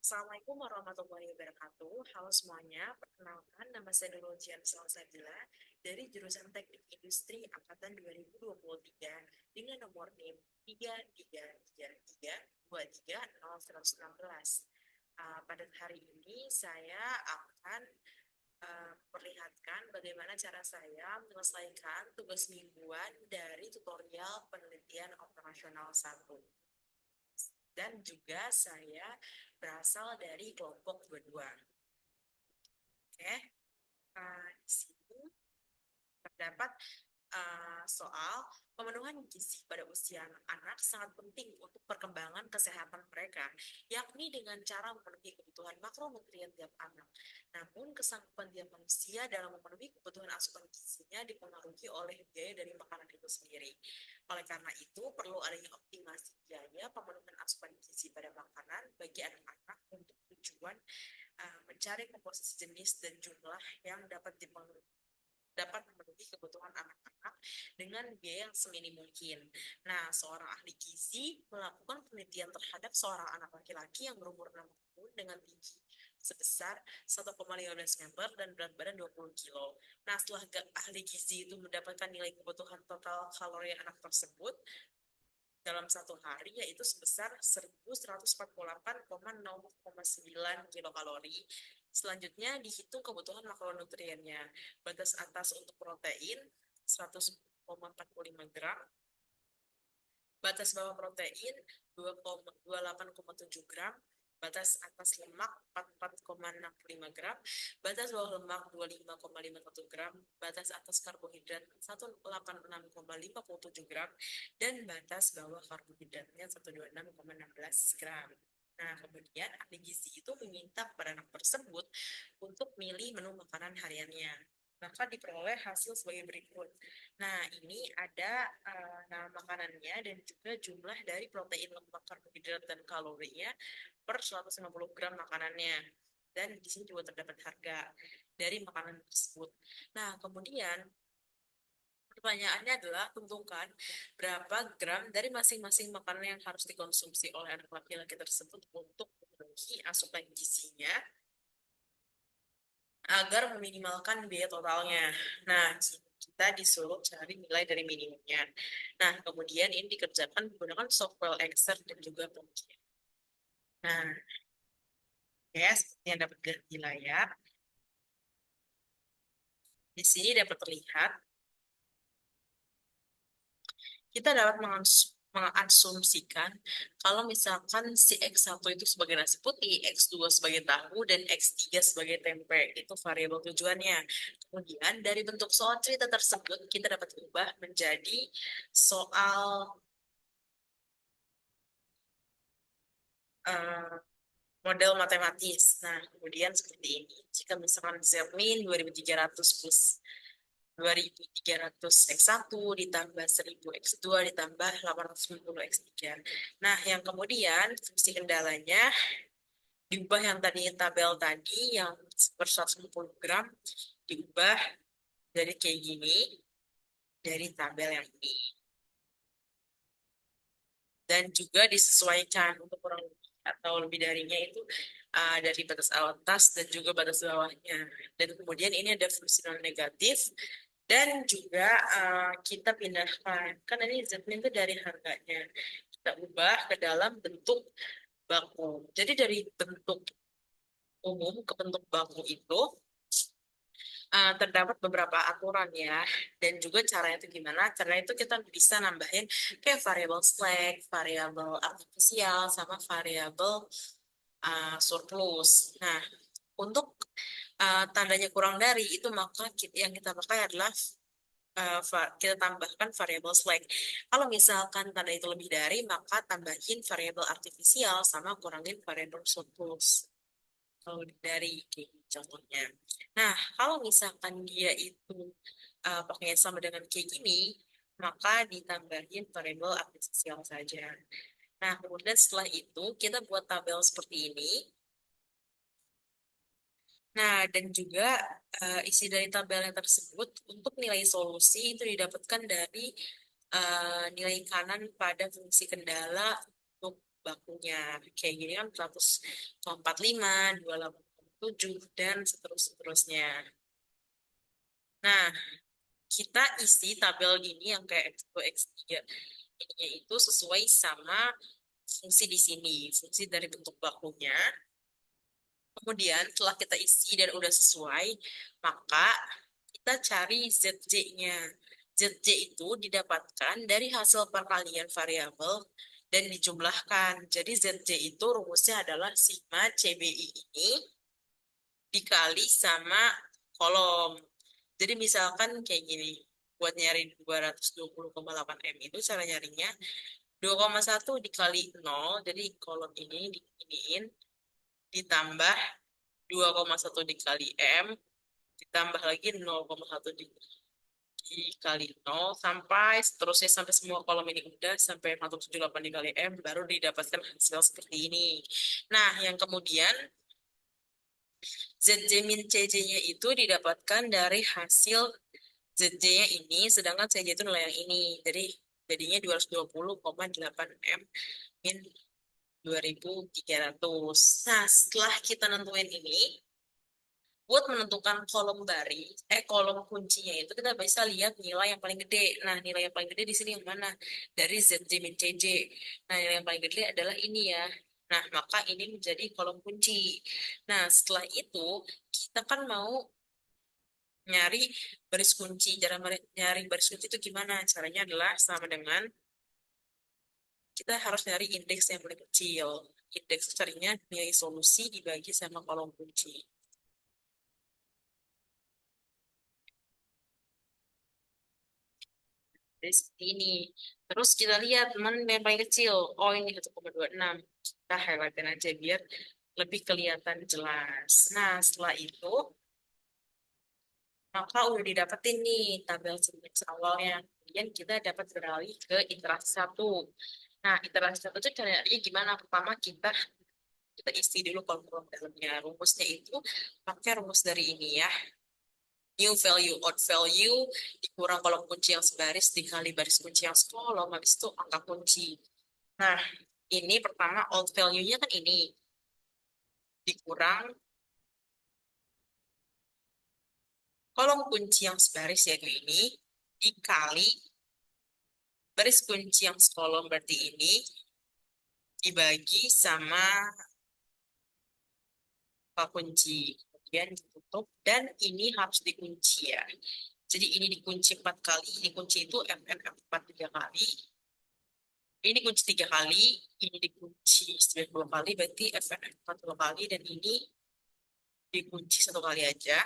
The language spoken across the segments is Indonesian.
Assalamualaikum warahmatullahi wabarakatuh. Halo semuanya, perkenalkan nama saya Nurul Jian Salsabila dari jurusan Teknik Industri Angkatan 2023 dengan nomor NIM 3333230116. Pada hari ini saya akan perlihatkan bagaimana cara saya menyelesaikan tugas mingguan dari tutorial penelitian operasional 1. Dan juga saya berasal dari kelompok 22. Oke, di sini terdapat soal pemenuhan gizi pada usia anak sangat penting untuk perkembangan kesehatan mereka, yakni dengan cara memenuhi kebutuhan makronutrien tiap anak. Namun, kesanggupan tiap manusia dalam memenuhi kebutuhan asupan gizinya dipengaruhi oleh biaya dari makanan itu sendiri. Oleh karena itu, perlu adanya optimasi biaya pemenuhan asupan gizi pada makanan bagi anak-anak untuk tujuan mencari komposisi jenis dan jumlah yang dapat memenuhi kebutuhan anak-anak dengan biaya yang seminim mungkin. Nah, seorang ahli gizi melakukan penelitian terhadap seorang anak laki-laki yang berumur 6 tahun dengan tinggi sebesar 1,15 meter dan berat badan 20 kilo. Nah, setelah ahli gizi itu mendapatkan nilai kebutuhan total kalori anak tersebut dalam satu hari, yaitu sebesar 1148,9 kilokalori. Selanjutnya dihitung kebutuhan makronutriennya. Batas atas untuk protein 100,45 gram, batas bawah protein 28,7 gram, batas atas lemak 44,65 gram, batas bawah lemak 25,51 gram, batas atas karbohidrat 186,57 gram, dan batas bawah karbohidratnya 126,16 gram. Nah, kemudian ahli gizi itu meminta kepada anak tersebut untuk milih menu makanan hariannya. Maka diperoleh hasil sebagai berikut. Nah, ini ada nama makanannya dan juga jumlah dari protein, lemak, karbohidrat, dan kalorinya per 150 gram makanannya. Dan di sini juga terdapat harga dari makanan tersebut. Nah, kemudian pertanyaannya adalah tentukan berapa gram dari masing-masing makanan yang harus dikonsumsi oleh anak laki-laki tersebut untuk memenuhi asupan gizinya agar meminimalkan biaya totalnya. Nah, kita disuruh cari nilai dari minimumnya. Nah, kemudian ini dikerjakan menggunakan software Excel dan juga Pocket. Nah, ya, seperti yang dapat dilihat di layar. Di sini dapat terlihat, kita dapat mengasumsikan kalau misalkan si X1 itu sebagai nasi putih, X2 sebagai tahu, dan X3 sebagai tempe. Itu variabel tujuannya. Kemudian dari bentuk soal cerita tersebut, kita dapat ubah menjadi soal eh, model matematis. Nah, kemudian seperti ini. Jika misalkan Z min 2300 plus 2300 X1 ditambah 1000 X2 ditambah 890 X3. Nah, yang kemudian fungsi kendalanya diubah yang tadi tabel tadi yang per 150 gram diubah dari kayak gini dari tabel yang ini. Dan juga disesuaikan untuk kurang lebih atau lebih darinya itu dari batas atas dan juga batas bawahnya. Dan kemudian ini ada fungsi non negatif dan juga kita pindahkan kan ini Z-min itu dari harganya kita ubah ke dalam bentuk baku. Jadi dari bentuk umum ke bentuk baku itu terdapat beberapa aturan ya, dan juga caranya itu gimana. Caranya itu kita bisa nambahin kayak variabel slack, variabel artifisial, sama variabel surplus. Nah, untuk tandanya kurang dari itu, maka yang kita pakai adalah kita tambahkan variabel slack. Kalau misalkan tanda itu lebih dari, maka tambahin variabel artifisial sama kurangin variabel surplus. Kalau dari contohnya. Nah, kalau misalkan dia itu pakainya sama dengan kayak gini, maka ditambahin variabel artifisial saja. Nah, kemudian setelah itu kita buat tabel seperti ini. Nah, dan juga isi dari tabelnya tersebut untuk nilai solusi itu didapatkan dari nilai kanan pada fungsi kendala untuk bakunya. Kayak gini kan 145, 287, dan seterusnya. Nah, kita isi tabel gini yang kayak X2, X3 ininya itu sesuai sama fungsi di sini, fungsi dari bentuk bakunya. Kemudian setelah kita isi dan udah sesuai, maka kita cari ZJ-nya. ZJ itu didapatkan dari hasil perkalian variabel dan dijumlahkan. Jadi ZJ itu rumusnya adalah sigma CBI ini dikali sama kolom. Jadi misalkan kayak gini, buat nyari 220,8 M itu cara nyarinya 2,1 dikali 0, jadi kolom ini diiniin, ditambah 2,1 dikali M, ditambah lagi 0,1 dikali 0, sampai seterusnya sampai semua kolom ini udah, sampai 478 dikali M, baru didapatkan hasil seperti ini. Nah, yang kemudian ZJ min CJ-nya itu didapatkan dari hasil ZJ-nya ini, sedangkan CJ itu nilai yang ini. Jadi jadinya 220,8 M min 2.300. Nah, setelah kita nentuin ini, buat menentukan kolom kuncinya itu kita bisa lihat nilai yang paling gede. Nah, nilai yang paling gede di sini yang mana? Dari ZJ min CJ. Nah, nilai yang paling gede adalah ini ya. Nah, maka ini menjadi kolom kunci. Nah, setelah itu kita kan mau nyari baris kunci. Cara nyari baris kunci itu gimana? Caranya adalah sama dengan kita harus nyari indeks yang paling kecil. Indeks itu carinya nilai solusi dibagi sama kolom kunci. Jadi seperti ini. Terus kita lihat mana yang paling kecil. Oh, ini 1,26. Kita highlightin aja biar lebih kelihatan jelas. Nah, setelah itu maka udah didapetin nih tabel simulasi awalnya. Kemudian kita dapat beralih ke iterasi satu. Nah, iterasi satu itu caranya gimana? Pertama kita isi dulu kolom-kolom dalamnya. Rumusnya itu pakai rumus dari ini ya. New value, odd value, dikurang kolom kunci yang sebaris, dikali baris kunci yang sekolom, habis itu angka kunci. Nah, ini pertama odd value-nya kan ini, dikurang kolom kunci yang sebaris yaitu ini, dikali baris kunci yang sekolom berarti ini, dibagi sama angka kunci. Kemudian ditutup, dan ini harus dikunci ya. Jadi ini dikunci 4 kali, dikunci itu FNF4 3 kali, ini kunci 3 kali, ini dikunci 2 kali, berarti FNF4 2 kali, dan ini dikunci 1 kali aja.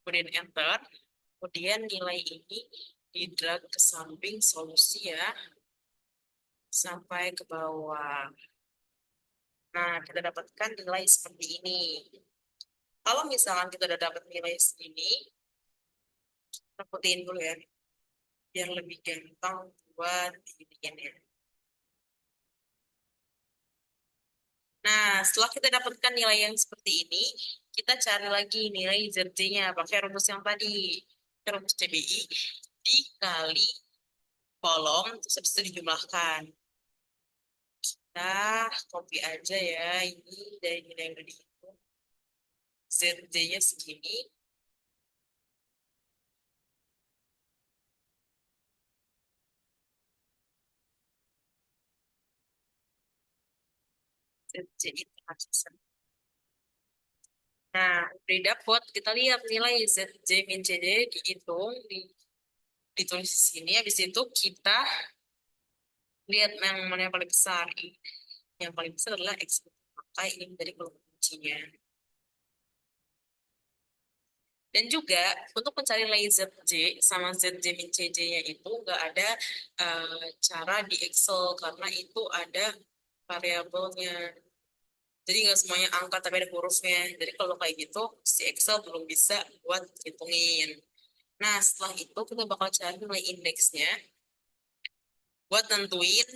Kemudian enter, kemudian nilai ini di-drag ke samping solusi ya, sampai ke bawah. Nah, kita dapatkan nilai seperti ini. Kalau misalkan kita udah dapat nilai segini, kita putihin dulu ya, biar lebih gampang buat bikinnya. Nah, setelah kita dapatkan nilai yang seperti ini, kita cari lagi nilai ZJ-nya pakai rumus yang tadi. Rumus CBI dikali kolom, terus habis itu dijumlahkan. Nah, copy aja ya, ini dari nilai yang udah dihitung. ZJ-nya segini, ZJ itu habiskan. Nah, udah dapet, kita lihat nilai ZJ min CJ dihitung, ditulis di sini. Habis itu kita lihat yang mana yang paling besar. Yang paling besar adalah X. Maka ini menjadi kolom kuncinya. Dan juga untuk mencari nilai ZJ sama ZJ min CJ-nya itu nggak ada cara di Excel karena itu ada variabelnya. Jadi nggak semuanya angka tapi ada hurufnya. Jadi kalau kayak gitu si Excel belum bisa buat hitungin. Nah, setelah itu kita bakal cari nilai indeksnya buat nentuin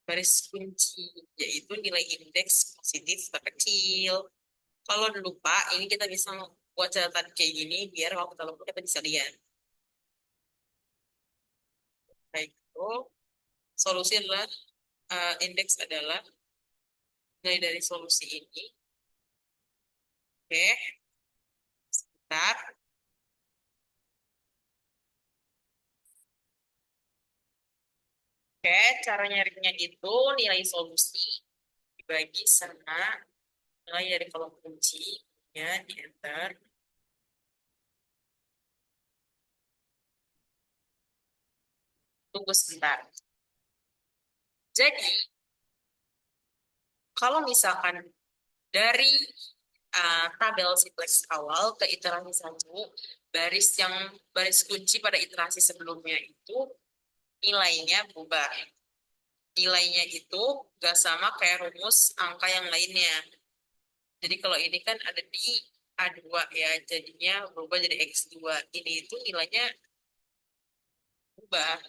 baris kunci, yaitu nilai indeks positif terkecil. Kalau lupa, ini kita bisa buat catatan kayak gini, biar waktu kita lupa kita bisa lihat. Baik itu. Solusi adalah, indeks adalah nilai dari solusi ini. Oke, bentar. Oke, cara nyarinya itu nilai solusi dibagi sama nilai dari kolom kunci. Ya, di enter. Tunggu sebentar. Jadi, kalau misalkan dari tabel simplex awal ke iterasi satu, baris kunci pada iterasi sebelumnya itu nilainya berubah. Nilainya itu gak sama kayak rumus angka yang lainnya. Jadi kalau ini kan ada di A2 ya, jadinya berubah jadi X2. Ini itu nilainya berubah,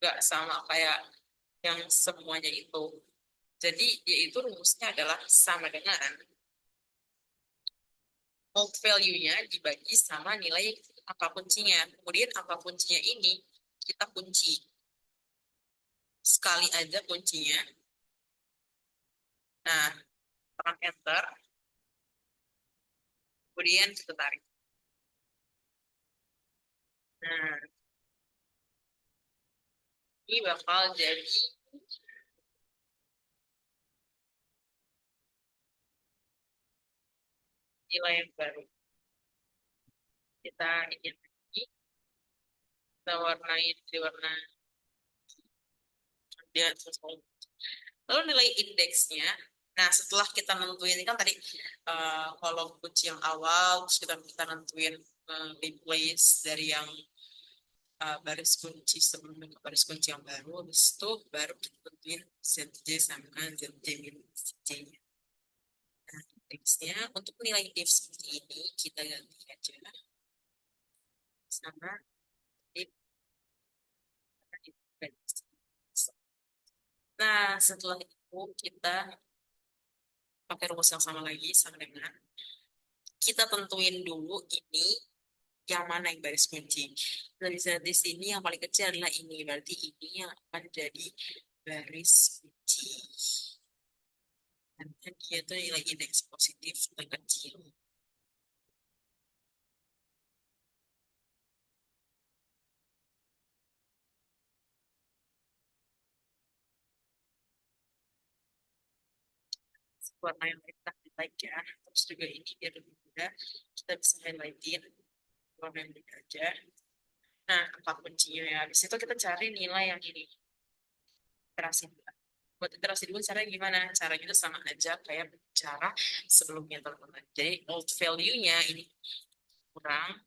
gak sama kayak yang semuanya itu. Jadi yaitu rumusnya adalah sama dengan old value-nya dibagi sama nilai angka kuncinya. Kemudian angka kuncinya ini kita kunci. Sekali aja kuncinya. Nah, tekan enter, kemudian kita tarik. Nah, ini bakal jadi nilai yang baru. Kita ingin lagi, kita warnai di warna dia sesuai. Lalu nilai indeksnya, nah setelah kita nentuin ini kan tadi kolom kunci yang awal, terus kita nentuin replace dari yang baris kunci sebelumnya ke baris kunci yang baru, habis itu baru kita tentuin ZJ sama ZJ minus ZJ-nya. Nah, indeksnya untuk nilai div seperti ini kita ganti aja sama div. Nah, setelah itu kita pakai rumus yang sama lagi sama dengan kita tentuin dulu ini yang mana yang baris kunci. Nah, di sini yang paling kecil adalah ini, berarti ini yang akan jadi baris kunci. Dan dia tuh nilai indeks positif terkecil. Warna yang lain kita highlight ya. Terus juga ini biar lebih mudah, kita bisa highlightin warna yang beda aja. Nah, apa kuncinya ya? Habis itu kita cari nilai yang ini, iterasi dua. Buat iterasi dua caranya gimana? Caranya itu sama aja kayak cara sebelumnya teman-teman. Jadi old value-nya ini kurang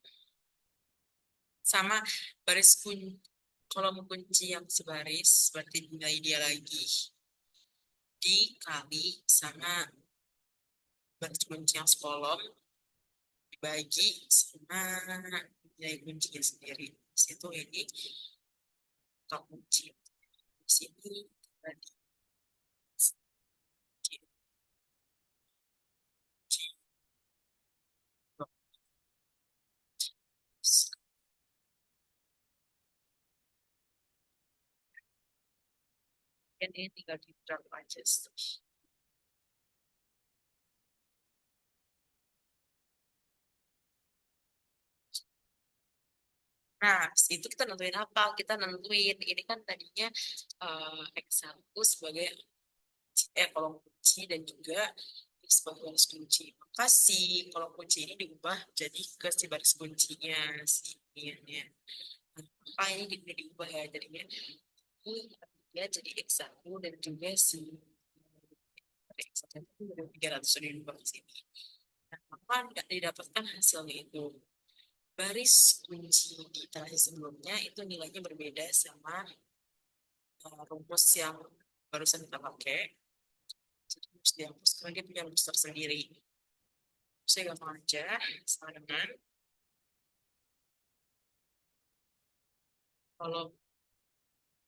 sama baris kunci, kolom kunci yang sebaris berarti nilai dia lagi dikali sama baris kunci yang sekolom dibagi sama nilai kuncinya sendiri. Di situ ini kolom kunci di sini tadi ini tinggal di drag aja. Nah, itu kita nentuin apa? Kita nentuin ini kan tadinya X1 sebagai kolom kunci dan juga sebagai baris kunci. Maka si kolom kunci ini diubah jadi ke si baris kuncinya si ininya. Maka ini diubah ya jadinya ini ya jadi X1 dan juga si X1 itu dari 300 diubah ke sini. Nah, maka tidak didapatkan hasilnya itu baris kunci di iterasi sebelumnya itu nilainya berbeda sama rumus yang barusan kita pakai. Jadi harus dihapus karena dia punya rumus tersendiri. Saya gampang aja sama dengan kalau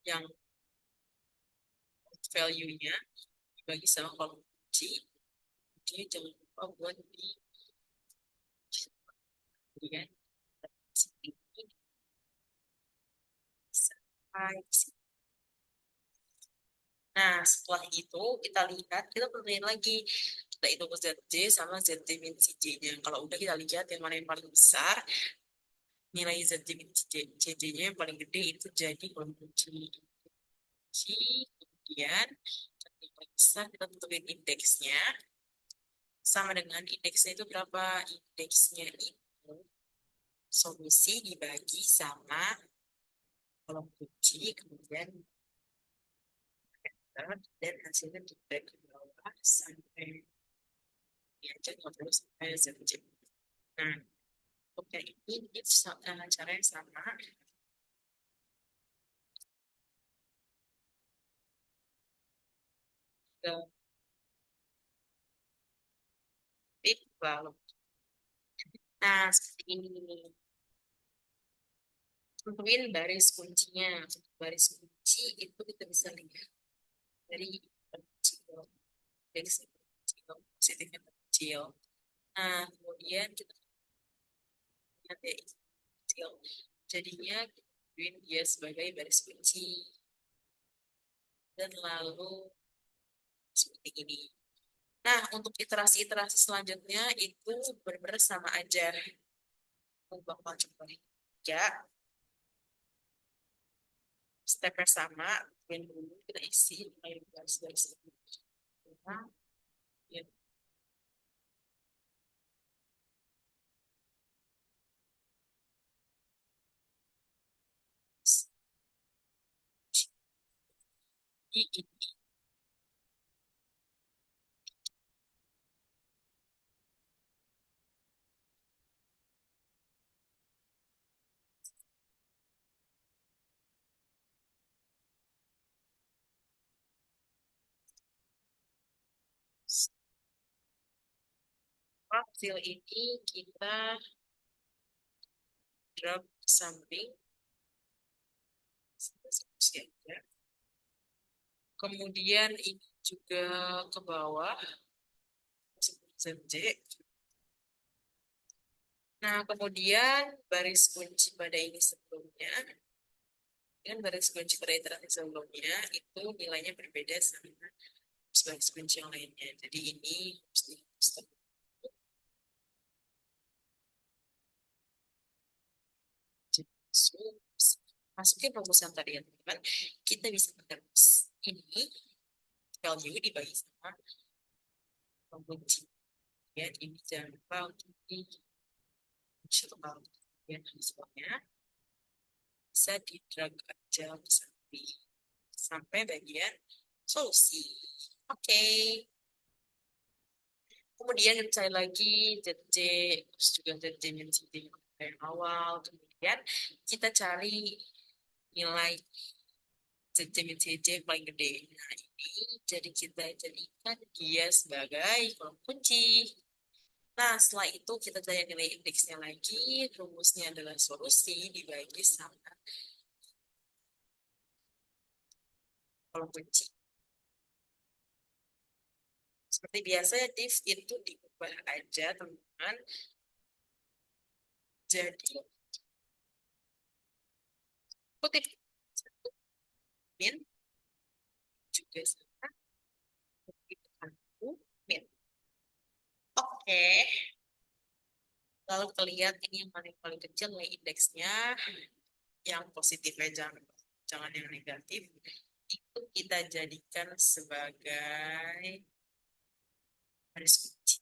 yang value-nya dibagi sama kolom kunci, jadi jangan lupa buat di ya, sini sampai sini. Nah, setelah itu kita lihat, kita tentuin lagi. Kita hitung ZJ sama ZJ min CJ-nya. Kalau udah kita lihat yang mana yang paling besar, nilai ZJ min CJ-nya yang paling gede itu jadi kolom kunci. Kemudian yang paling besar kita tentuin indeksnya. Sama dengan indeksnya itu berapa? Indeksnya itu solusi dibagi sama kolom kunci, kemudian dan hasilnya dibagi ke bawah sampai aja 50 sampai ZJ. Nah, oke, ini cara yang sama. Ke tip lalu. Nah, seperti ini. Tentuin baris kuncinya. Untuk baris kunci itu kita bisa lihat dari kecil, dari segi kecil, positifnya kecil. Nah, kemudian kita lihat ya, kecil. Jadinya kita tentuin dia sebagai baris kunci. Dan lalu seperti ini. Nah, untuk iterasi-iterasi selanjutnya itu benar-benar sama aja. Aku bakal coba ya, stepnya sama, yang dulu kita isi garis-garis ini. Nah, ya, ini hasil ini kita drop ke samping, ya. Kemudian ini juga ke bawah, ZJ. Nah, kemudian baris kunci pada ini sebelumnya, dengan baris kunci pada iterasi sebelumnya, itu nilainya berbeda sama baris kunci yang lainnya. Jadi ini harus masukin rumus yang tadi ya teman-teman, kita bisa menerus ini value dibagi sama kunci. Ya, ini jangan lupa untuk di satu kali. Ya, hasilnya bisa di drag aja sampai bagian solusi. Oke. Kemudian kita cari lagi ZJ, terus juga ZJ min CJ yang awal. Kemudian kita cari nilai ZJ min CJ yang paling gede. Nah, ini jadi kita jadikan dia sebagai kolom kunci. Nah, setelah itu kita cari nilai indeksnya lagi. Rumusnya adalah solusi dibagi sama kolom kunci. Seperti biasa, div itu diubah aja, teman-teman. Jadi, kutip min juga sama kutip aku min. Oke, lalu kita lihat ini yang paling kecil nilai indeksnya, yang positifnya jangan yang negatif. Itu kita jadikan sebagai garis kunci.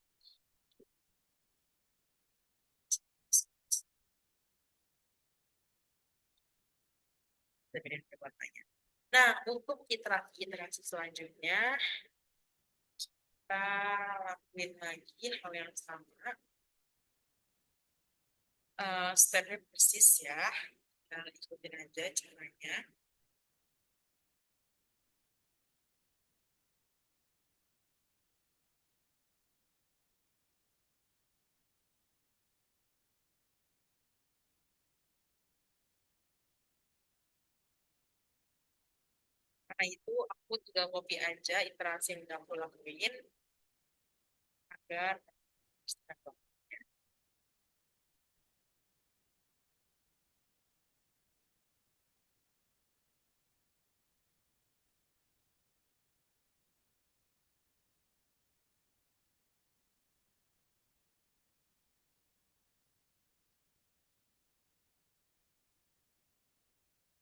Nah, untuk iterasi selanjutnya, kita lakuin lagi hal yang sama. Stepnya persis ya. Kita ikutin aja caranya. Karena itu aku tinggal copy aja iterasi yang udah aku lakuin agar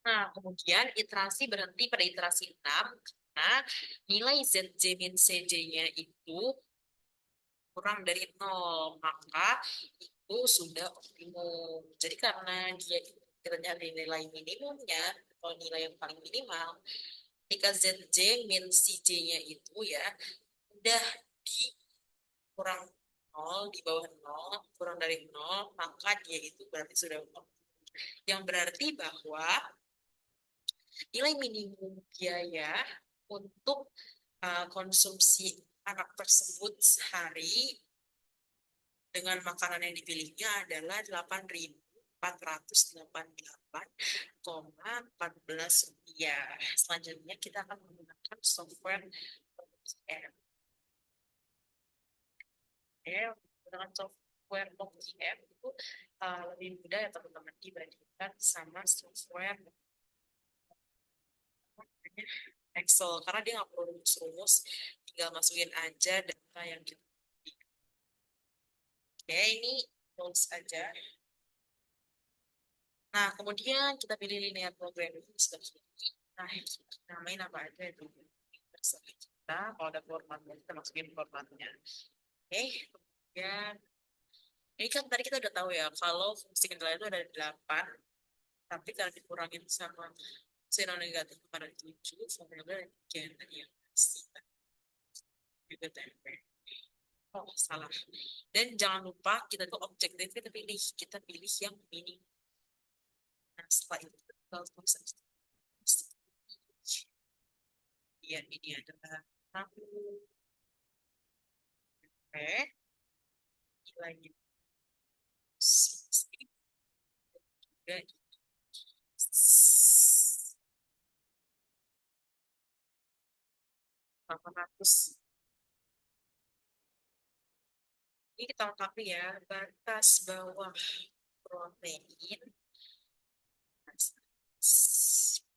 Nah, kemudian iterasi berhenti pada iterasi 6 karena nilai ZJ min CJ-nya itu kurang dari 0, maka itu sudah optimum. Jadi karena dia kita nyari nilai minimumnya atau nilai yang paling minimal, ketika ZJ min CJ-nya itu ya udah di kurang 0, di bawah 0, kurang dari 0, maka dia itu berarti sudah optimum. Yang berarti bahwa nilai minimum biaya untuk konsumsi anak tersebut sehari dengan makanan yang dipilihnya adalah 8.488,14 rupiah. Selanjutnya kita akan menggunakan software OGM. Menggunakan software OGM itu lebih mudah ya teman-teman dibandingkan sama software Excel karena dia nggak perlu rumus-rumus, tinggal masukin aja data yang kita pilih. Oke, ini tools aja. Nah, kemudian kita pilih linear programming sebelah kiri. Nah, namain apa aja itu terserah kita. Kalau ada formatnya, kita masukin formatnya. Oke, kemudian ini kan tadi kita udah tahu ya, kalau fungsi kendala itu ada 8, tapi kalau dikurangin sama zero negatif pada 7, formula 3 tadi yang pasti juga tempe. Oh, salah. Dan jangan lupa kita tuh objektif kita pilih yang ini. Nah, setelah itu kita proses. Ya, ini adalah satu. Oke, nilainya juga 800. Ini kita lengkapi ya, batas bawah protein,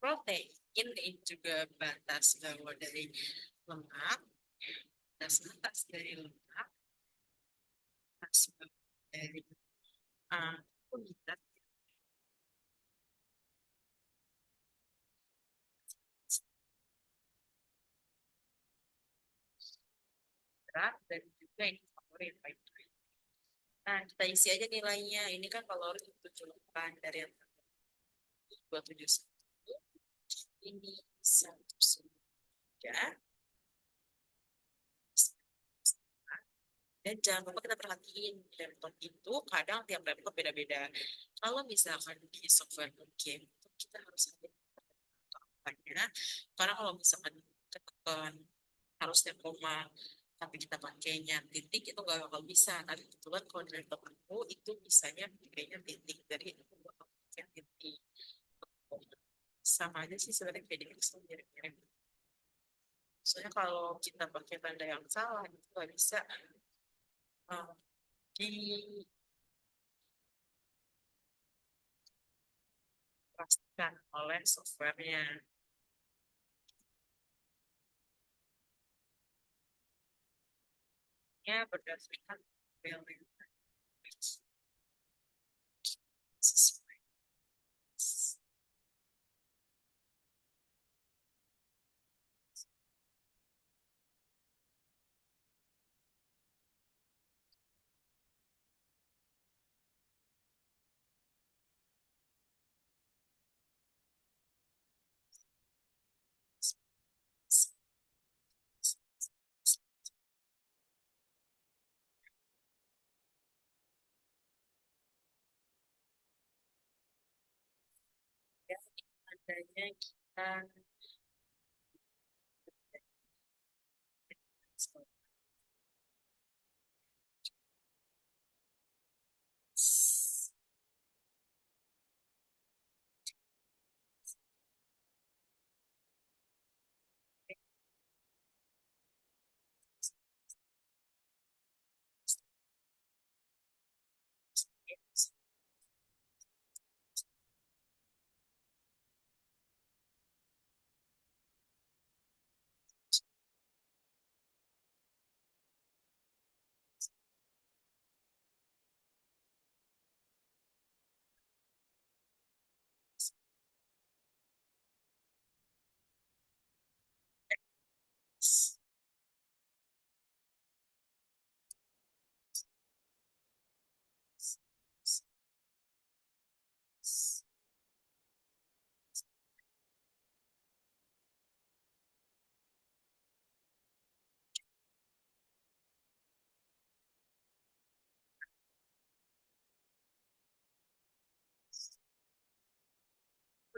protein ini juga batas bawah dari lemak, batas atas dari lemak, batas bawah dari karbohidrat, dan juga ini favorit. Nah, kita isi aja nilainya. Ini kan kalori 78 dari yang 271. Ini 1,9. Dan jangan lupa kita perhatiin laptop itu kadang tiap laptop beda-beda. Kalau misalkan di software game itu kita harus ada apanya. Karena kalau misalkan ketekan harusnya koma tapi kita pakainya titik itu nggak bakal bisa. Tapi kebetulan kalau di laptop aku itu bisanya pakainya titik. Jadi itu bakal pakai titik. Sama aja sih sebenarnya PDX mirip-mirip. Soalnya kalau kita pakai tanda yang salah itu nggak bisa uh, dipastikan oleh softwarenya. Ya berdasarkan value sesuai. Ya, adanya kita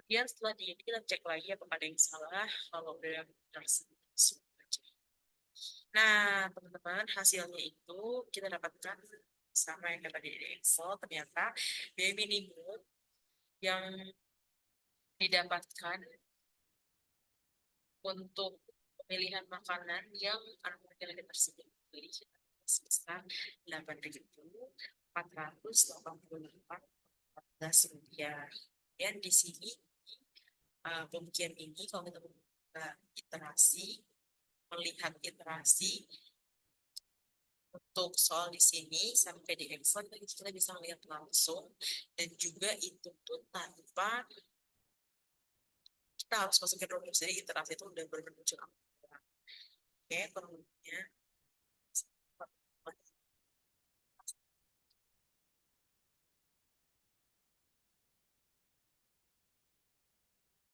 Kemudian setelah di ini kita cek lagi apakah ada yang salah. Kalau udah benar semua aja. Nah, teman-teman, hasilnya itu kita dapatkan sama yang tadi di Excel. Ternyata biaya minimum yang didapatkan untuk pemilihan makanan yang anak laki-laki tersebut beli sebesar 8.488,14 rupiah. Dan di sini pembagian ini kalau kita membuka iterasi, melihat iterasi untuk soal di sini sampai di Excel kita bisa melihat langsung, dan juga itu tuh tanpa kita harus masukin rumus. Jadi iterasi itu udah benar-benar muncul. Oke, perlunya